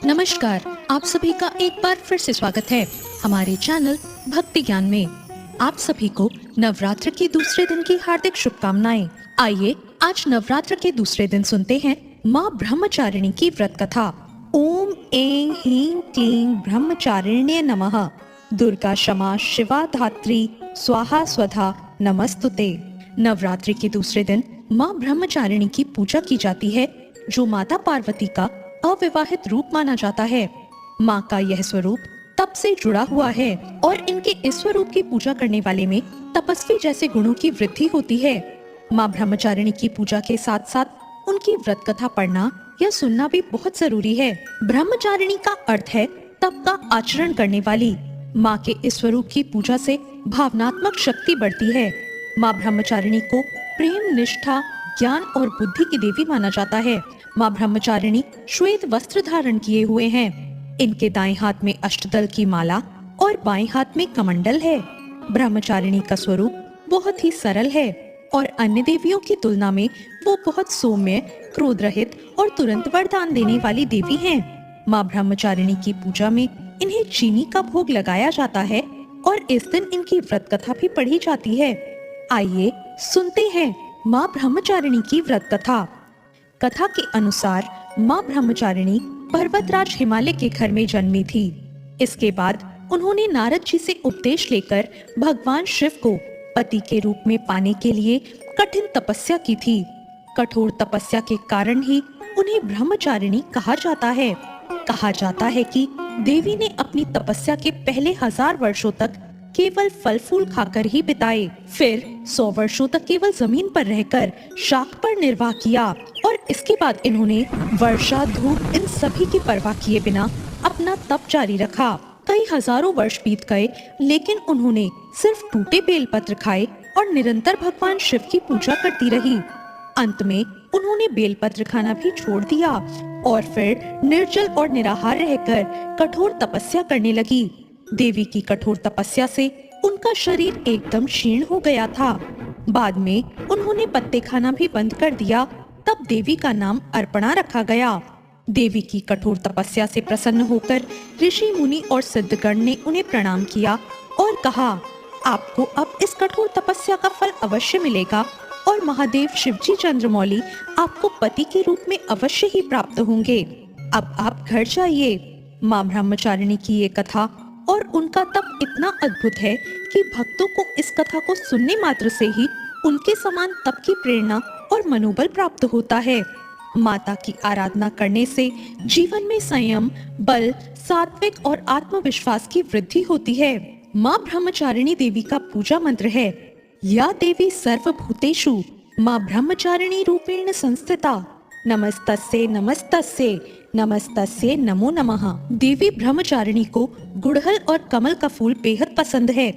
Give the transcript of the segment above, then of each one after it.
नमस्कार, आप सभी का एक बार फिर से स्वागत है हमारे चैनल भक्ति ज्ञान में। आप सभी को नवरात्र के दूसरे दिन की हार्दिक शुभकामनाएं। आइए आज नवरात्र के दूसरे दिन सुनते हैं माँ ब्रह्मचारिणी की व्रत कथा। ओम ऐं ह्रीं क्लीं ब्रह्मचारिण्ये नमः। दुर्गा क्षमा शिवा धात्री स्वाहा स्वधा नमस्तुते। नवरात्रि के दूसरे दिन माँ ब्रह्मचारिणी की पूजा की जाती है, जो माता पार्वती का अविवाहित रूप माना जाता है। माँ का यह स्वरूप तप से जुड़ा हुआ है और इनके इस स्वरूप की पूजा करने वाले में तपस्वी जैसे गुणों की वृद्धि होती है। माँ ब्रह्मचारिणी की पूजा के साथ साथ उनकी व्रत कथा पढ़ना या सुनना भी बहुत जरूरी है। ब्रह्मचारिणी का अर्थ है तप का आचरण करने वाली। माँ के इस स्वरूप की पूजा से भावनात्मक शक्ति बढ़ती है। माँ ब्रह्मचारिणी को प्रेम, निष्ठा, ज्ञान और बुद्धि की देवी माना जाता है। माँ ब्रह्मचारिणी श्वेत वस्त्र धारण किए हुए हैं। इनके दाएं हाथ में अष्टदल की माला और बाएं हाथ में कमंडल है। ब्रह्मचारिणी का स्वरूप बहुत ही सरल है और अन्य देवियों की तुलना में वो बहुत सौम्य, क्रोध रहित और तुरंत वरदान देने वाली देवी हैं। माँ ब्रह्मचारिणी की पूजा में इन्हें चीनी का भोग लगाया जाता है और इस दिन इनकी व्रत कथा भी पढ़ी जाती है। आइए सुनते हैं माँ ब्रह्मचारिणी की व्रत कथा। कथा के अनुसार माँ ब्रह्मचारिणी पर्वतराज हिमालय के घर में जन्मी थी। इसके बाद उन्होंने नारद जी से उपदेश लेकर भगवान शिव को पति के रूप में पाने के लिए कठिन तपस्या की थी। कठोर तपस्या के कारण ही उन्हें ब्रह्मचारिणी कहा जाता है। कहा जाता है कि देवी ने अपनी तपस्या के पहले 1000 वर्षों तक केवल फल फूल खाकर ही बिताए, फिर 100 वर्षों तक केवल जमीन पर रहकर शाख पर निर्वाह किया और इसके बाद इन्होंने वर्षा, धूप इन सभी की परवाह किए बिना अपना तप जारी रखा। कई हजारों वर्ष बीत गए, लेकिन उन्होंने सिर्फ टूटे बेलपत्र खाए और निरंतर भगवान शिव की पूजा करती रही। अंत में उन्होंने बेलपत्र खाना भी छोड़ दिया और फिर निर्जल और निराहार रहकर कठोर तपस्या करने लगी। देवी की कठोर तपस्या से उनका शरीर एकदम क्षीण हो गया था। बाद में उन्होंने पत्ते खाना भी बंद कर दिया। तब देवी का नाम अर्पणा रखा गया। देवी की कठोर तपस्या से प्रसन्न होकर ऋषि, मुनि और सिद्धगण ने उन्हें प्रणाम किया और कहा, आपको अब इस कठोर तपस्या का फल अवश्य मिलेगा और महादेव शिवजी चंद्रमौली आपको पति के रूप में अवश्य ही प्राप्त होंगे। अब आप घर जाइए। माँ ब्रह्मचारिणी की ये कथा और उनका तप इतना अद्भुत है कि भक्तों को इस कथा को सुनने मात्र से ही उनके समान तप की प्रेरणा और मनोबल प्राप्त होता है। माता की आराधना करने से जीवन में संयम, बल, सात्विक और आत्मविश्वास की वृद्धि होती है। माँ ब्रह्मचारिणी देवी का पूजा मंत्र है, या देवी सर्वभूतेषु माँ ब्रह्मचारिणी रूपेण संस्थिता नमस्तस्ये नमस्तस्ये नमस्तस्ये नमो नमः। देवी ब्रह्मचारिणी को गुड़हल और कमल का फूल बेहद पसंद है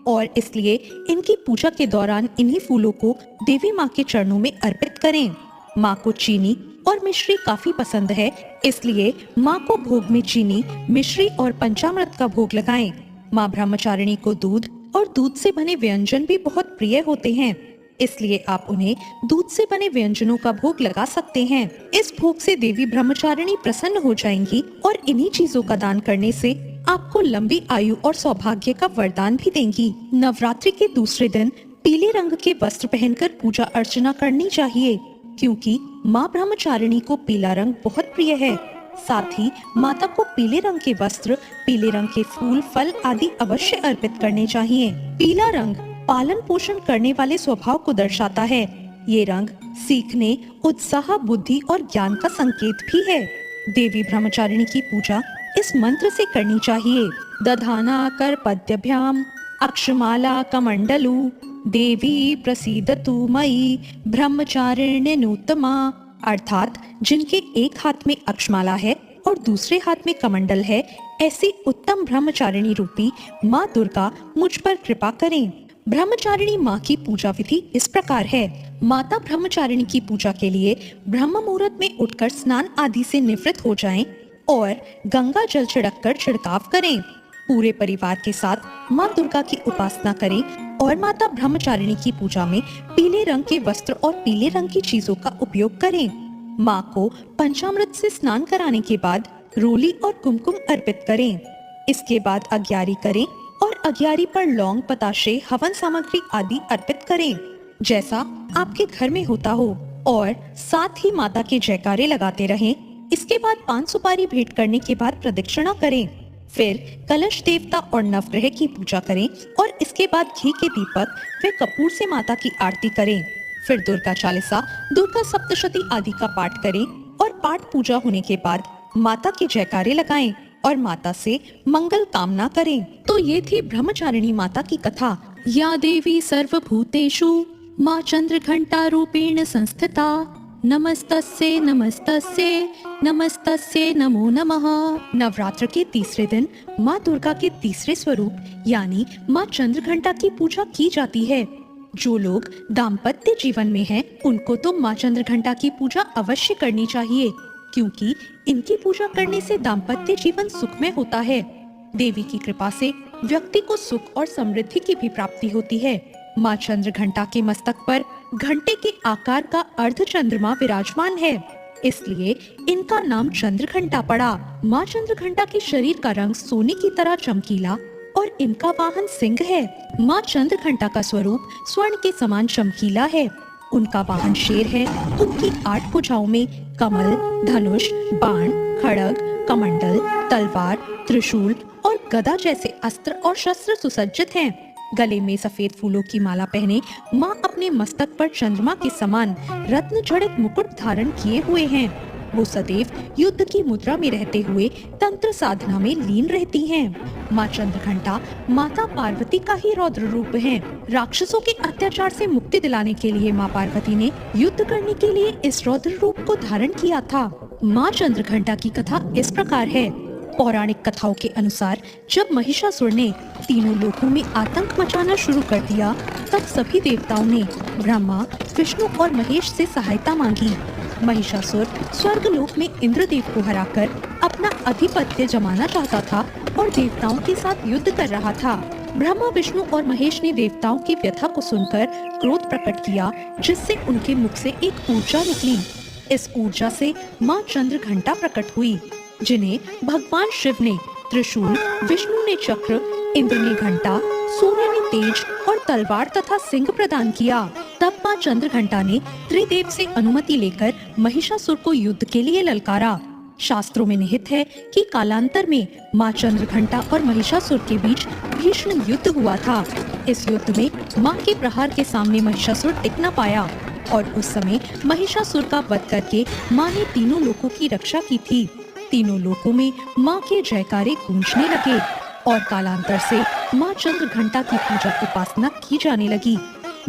और इसलिए इनकी पूजा के दौरान इन्हीं फूलों को देवी माँ के चरणों में अर्पित करें। माँ को चीनी और मिश्री काफी पसंद है, इसलिए माँ को भोग में चीनी, मिश्री और पंचामृत का भोग लगाएं। माँ ब्रह्मचारिणी को दूध और दूध से बने व्यंजन भी बहुत प्रिय होते हैं, इसलिए आप उन्हें दूध से बने व्यंजनों का भोग लगा सकते हैं। इस भोग से देवी ब्रह्मचारिणी प्रसन्न हो जाएंगी और इन्हीं चीजों का दान करने से आपको लंबी आयु और सौभाग्य का वरदान भी देंगी। नवरात्रि के दूसरे दिन पीले रंग के वस्त्र पहनकर पूजा अर्चना करनी चाहिए, क्योंकि माँ ब्रह्मचारिणी को पीला रंग बहुत प्रिय है। साथ ही माता को पीले रंग के वस्त्र, पीले रंग के फूल, फल आदि अवश्य अर्पित करने चाहिए। पीला रंग पालन पोषण करने वाले स्वभाव को दर्शाता है। ये रंग सीखने, उत्साह, बुद्धि और ज्ञान का संकेत भी है। देवी ब्रह्मचारिणी की पूजा इस मंत्र से करनी चाहिए। दधाना कर पद्यभ्याम अक्षमाला कमंडलू देवी प्रसीदतु मयि ब्रह्मचारिण्यनुत्तमा। अर्थात जिनके एक हाथ में अक्षमाला है और दूसरे हाथ में कमंडल है, ऐसी उत्तम ब्रह्मचारिणी रूपी माँ दुर्गा मुझ पर कृपा करें। ब्रह्मचारिणी माँ की पूजा विधि इस प्रकार है। माता ब्रह्मचारिणी की पूजा के लिए ब्रह्म मुहूर्त में उठकर स्नान आदि से निवृत्त हो जाएं और गंगा जल छिड़ककर छिड़काव करें। पूरे परिवार के साथ माँ दुर्गा की उपासना करें और माता ब्रह्मचारिणी की पूजा में पीले रंग के वस्त्र और पीले रंग की चीजों का उपयोग करें। माँ को पंचामृत से स्नान कराने के बाद रोली और कुमकुम अर्पित करें। इसके बाद अग्यारी करें और अग्यारी पर लौंग, बताशे, हवन सामग्री आदि अर्पित करें, जैसा आपके घर में होता हो, और साथ ही माता के जयकारे लगाते रहें। इसके बाद पान सुपारी भेंट करने के बाद प्रदक्षिणा करें। फिर कलश देवता और नवग्रह की पूजा करें और इसके बाद घी के दीपक व कपूर से माता की आरती करें। फिर दुर्गा चालीसा, दुर्गा सप्तशती आदि का पाठ करें और पाठ पूजा होने के बाद माता के जयकारे लगाएं और माता से मंगल कामना करें। तो ये थी ब्रह्मचारिणी माता की कथा। या देवी सर्वभूतेषु माँ चंद्रघंटा रूपेण संस्थिता, नमस्तस्ये नमस्तस्ये नमस्तस्ये नमो नमः। नवरात्र के तीसरे दिन माँ दुर्गा के तीसरे स्वरूप यानी माँ चंद्रघंटा की पूजा की जाती है। जो लोग दाम्पत्य जीवन में हैं, उनको तो माँ चंद्रघंटा की पूजा अवश्य करनी चाहिए, क्योंकि इनकी पूजा करने से दाम्पत्य जीवन सुखमय होता है। देवी की कृपा से व्यक्ति को सुख और समृद्धि की भी प्राप्ति होती है। माँ चंद्रघंटा के मस्तक पर घंटे के आकार का अर्ध चंद्रमा विराजमान है, इसलिए इनका नाम चंद्रघंटा पड़ा। माँ चंद्रघंटा के शरीर का रंग सोने की तरह चमकीला और इनका वाहन सिंह है। माँ चंद्रघंटा का स्वरूप स्वर्ण के समान चमकीला है। उनका वाहन शेर है। उनकी 8 भुजाओं में कमल, धनुष, बाण, खड्ग, कमंडल, तलवार, त्रिशूल और गदा जैसे अस्त्र और शस्त्र सुसज्जित हैं। गले में सफेद फूलों की माला पहने माँ अपने मस्तक पर चंद्रमा के समान रत्न जड़ित मुकुट धारण किए हुए हैं। वो सदैव युद्ध की मुद्रा में रहते हुए तंत्र साधना में लीन रहती हैं। माँ चंद्रघंटा माता पार्वती का ही रौद्र रूप है। राक्षसों के अत्याचार से मुक्ति दिलाने के लिए माँ पार्वती ने युद्ध करने के लिए इस रौद्र रूप को धारण किया था। माँ चंद्रघंटा की कथा इस प्रकार है। पौराणिक कथाओं के अनुसार जब महिषासुर ने तीनों लोकों में आतंक मचाना शुरू कर दिया, तब सभी देवताओं ने ब्रह्मा, विष्णु और महेश से सहायता मांगी। महिषासुर स्वर्गलोक में इंद्रदेव को हराकर अपना आधिपत्य जमाना चाहता था और देवताओं के साथ युद्ध कर रहा था। ब्रह्मा, विष्णु और महेश ने देवताओं की व्यथा को सुनकर क्रोध प्रकट किया, जिससे उनके मुख से एक ऊर्जा निकली। इस ऊर्जा से माँ चंद्रघंटा प्रकट हुई, जिन्हें भगवान शिव ने त्रिशूल, विष्णु ने चक्र, इंद्र ने घंटा, सूर्य ने तेज और तलवार तथा सिंह प्रदान किया। तब माँ चंद्रघंटा ने त्रिदेव से अनुमति लेकर महिषासुर को युद्ध के लिए ललकारा। शास्त्रों में निहित है कि कालांतर में माँ चंद्रघंटा और महिषासुर के बीच भीषण युद्ध हुआ था। इस युद्ध में माँ के प्रहार के सामने महिषासुर टिक न पाया और उस समय महिषासुर का वध करके माँ ने तीनों लोकों की रक्षा की थी। तीनों लोकों में माँ के जयकारे गूंजने लगे और कालांतर से माँ चंद्रघंटा की पूजा उपासना की जाने लगी।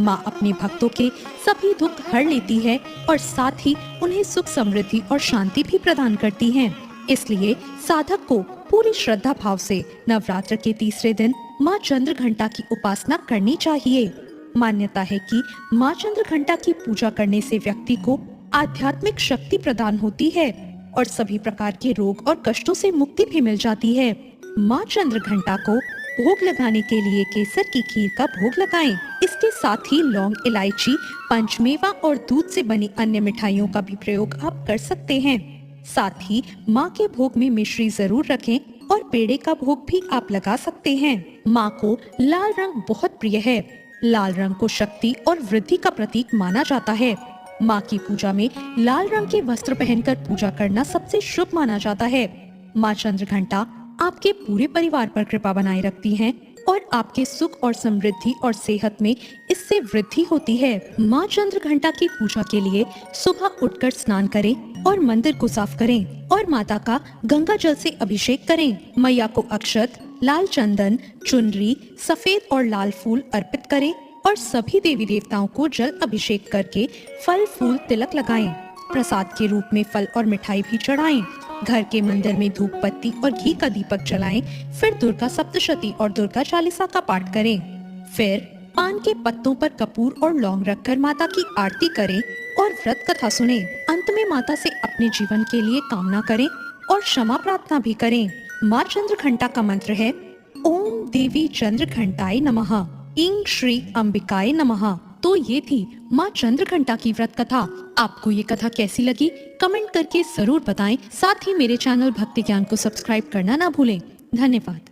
माँ अपने भक्तों के सभी दुख हर लेती है और साथ ही उन्हें सुख, समृद्धि और शांति भी प्रदान करती हैं। इसलिए साधक को पूरी श्रद्धा भाव से नवरात्र के तीसरे दिन माँ चंद्रघंटा की उपासना करनी चाहिए। मान्यता है कि माँ चंद्रघंटा की पूजा करने से व्यक्ति को आध्यात्मिक शक्ति प्रदान होती है और सभी प्रकार के रोग और कष्टों से मुक्ति भी मिल जाती है। माँ चंद्रघंटा को भोग लगाने के लिए केसर की खीर का भोग लगाएं। इसके साथ ही लौंग, इलायची, पंचमेवा और दूध से बनी अन्य मिठाइयों का भी प्रयोग आप कर सकते हैं। साथ ही माँ के भोग में मिश्री जरूर रखें और पेड़े का भोग भी आप लगा सकते हैं। माँ को लाल रंग बहुत प्रिय है। लाल रंग को शक्ति और वृद्धि का प्रतीक माना जाता है। माँ की पूजा में लाल रंग के वस्त्र पहनकर पूजा करना सबसे शुभ माना जाता है। माँ चंद्रघंटा आपके पूरे परिवार पर कृपा बनाए रखती हैं और आपके सुख और समृद्धि और सेहत में इससे वृद्धि होती है। माँ चंद्रघंटा की पूजा के लिए सुबह उठकर स्नान करें और मंदिर को साफ करें और माता का गंगा जल से अभिषेक करें। मैया को अक्षत, लाल चंदन, चुनरी, सफेद और लाल फूल अर्पित करें और सभी देवी देवताओं को जल अभिषेक करके फल, फूल, तिलक लगाएं। प्रसाद के रूप में फल और मिठाई भी चढ़ाएं। घर के मंदिर में धूप बत्ती और घी का दीपक जलाएं। फिर दुर्गा सप्तशती और दुर्गा चालीसा का पाठ करें। फिर पान के पत्तों पर कपूर और लौंग रखकर माता की आरती करें और व्रत कथा सुने। अंत में माता से अपने जीवन के लिए कामना करें और क्षमा प्रार्थना भी करें। माँ चंद्रघंटा का मंत्र है ओम देवी चंद्रघंटाय नमः, इंग श्री अंबिकाय नमः, तो ये थी माँ चंद्रघंटा की व्रत कथा। आपको ये कथा कैसी लगी कमेंट करके जरूर बताएं। साथ ही मेरे चैनल भक्ति ज्ञान को सब्सक्राइब करना ना भूलें। धन्यवाद।